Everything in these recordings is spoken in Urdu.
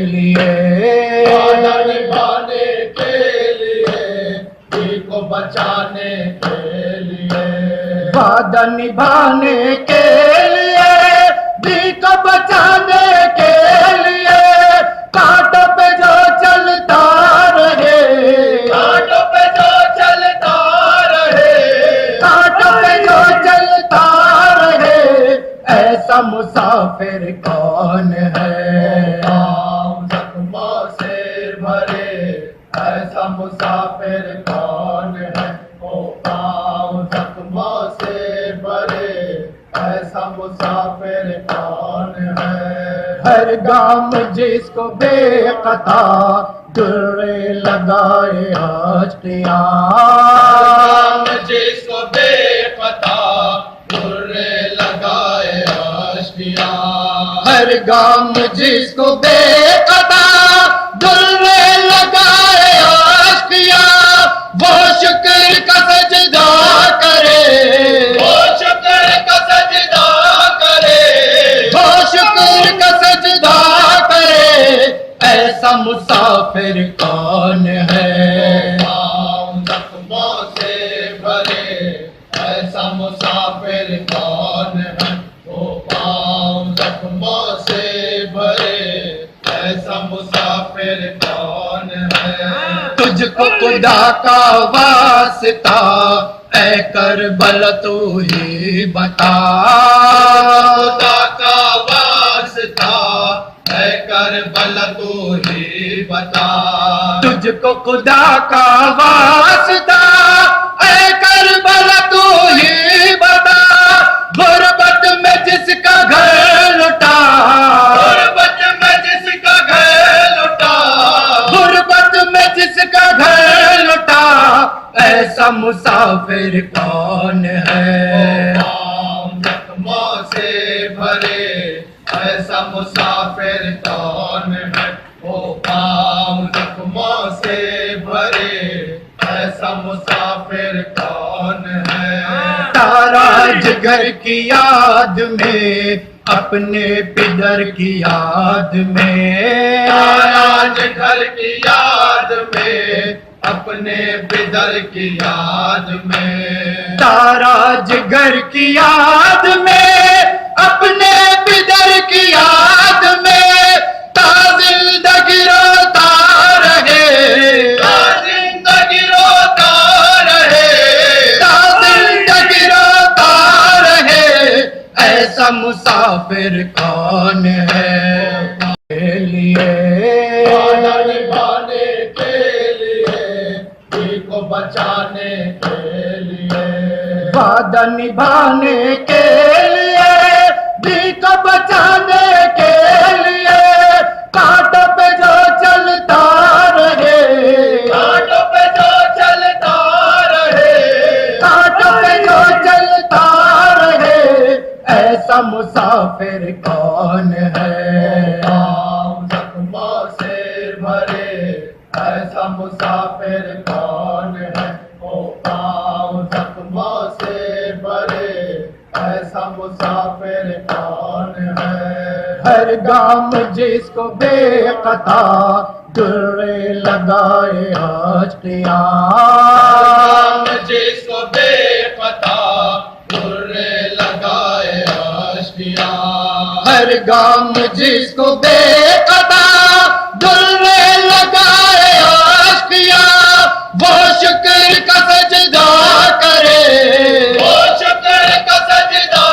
لیے وعدہ نبھانے کے لیے، دل کو بچانے کے لیے، وعدہ نبھانے کے لیے، دل کو بچانے کے لیے، کانٹوں پہ جو چلتا رہے، کانٹوں پہ جو چلتا رہے، کانٹوں پہ جو چلتا رہے، ایسا مسافر کون ہے؟ پاؤں زخموں سے بھرے، ایسا مسافر کون ہے؟ او پاؤں زخموں سے بھرے، ایسا مسافر کون ہے؟ ہر گام جس کو بے قطع درے لگائے آشتیاں، جس کو بے قطع درے لگائے آشتیاں، ہر گام جس کو بے قطع درے لگائے آشتیاں، وہ شکر کا سجدہ کرے، وہ شکر کا سجدہ کرے، وہ شکر کا سجدہ کرے، ایسا مسافر کون ہے؟ پاؤں زخموں سے بھرے، ایسا مسافر کون ہے؟ وہ پاؤں زخموں سے بھرے، ایسا مسافر کون ہے؟ تجھ کو خدا کا واسطہ اے کربلا تو ہی بتا، خدا کا واسطہ اے کربلا تو ہی بتا، تجھ کو خدا کا واسطہ اے کربلا تو ہی بتا، غربت میں جس کا گھر لٹا، غربت میں جس کا گھر لٹا، غربت میں جس کا گھر لٹا، ایسا مسافر کون ہے؟ پاؤں زخموں سے بھرے، ایسا مسافر کون ہے؟ وہ پاؤں زخموں سے بھرے، ایسا مسافر کون ہے؟ تارا جگر کی یاد میں، اپنے پدر کی یاد میں، آج گھر کی یاد میں، اپنے پدر کی یاد میں، تارا جگر کی یاد میں، اپنے پدر کی یاد میں، تا زندگی روتا رہے، تا زندگی روتا رہے، تا زندگی روتا رہے، ایسا مسافر کون ہے؟ کے لیے وعدہ نبھانے کے لیے، دل کو بچانے کے لیے، وعدہ نبھانے کے لیے، دل کو بچانے کے لیے، کانٹوں پہ جو چلتا رہے، کانٹوں پہ جو چلتا رہے، کانٹوں پہ جو چلتا رہے، ایسا مسافر کون ہے؟ پاؤں زخموں سے بھرے، ایسا مسافر کون ہے؟ او پاؤں زخموں سے بھرے، ایسا مسافر کون ہے؟ ہر گام جس کو بے قطع درے لگائے آشتیاں، جس کو بے قطع درے لگائے آشتیاں، ہر گام جس کو بے قطع درے لگائے آشتیاں، وہ شکر کا سجدہ کرے، وہ شکر کا سجدہ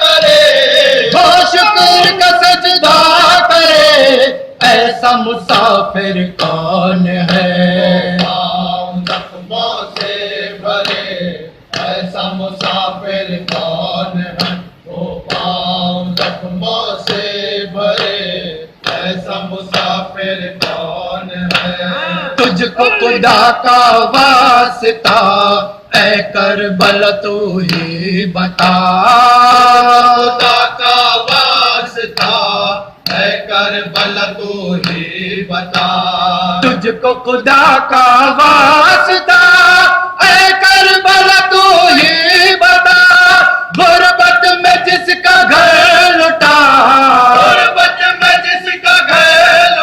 کرے، وہ شکر کا سجدہ کرے، ایسا مسافر کون ہے؟ پاؤں زخموں سے بھرے، ایسا مسافر کون ہے؟ وہ پاؤں زخموں سے بھرے، ایسا مسافر کون ہے؟ تجھ کو خدا کا واسطہ اے کربلا تو ہی بتا، خدا کا واسطہ اے کربلا تو ہی بتا، تجھ کو خدا کا واسطہ اے کربلا تو ہی بتا، غربت میں جس کا گھر لٹا، غربت میں جس کا گھر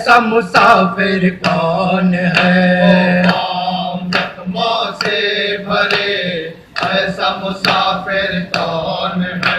ایسا مسافر کون ہے؟ عام زخموں سے بھرے ایسا مسافر کون ہے؟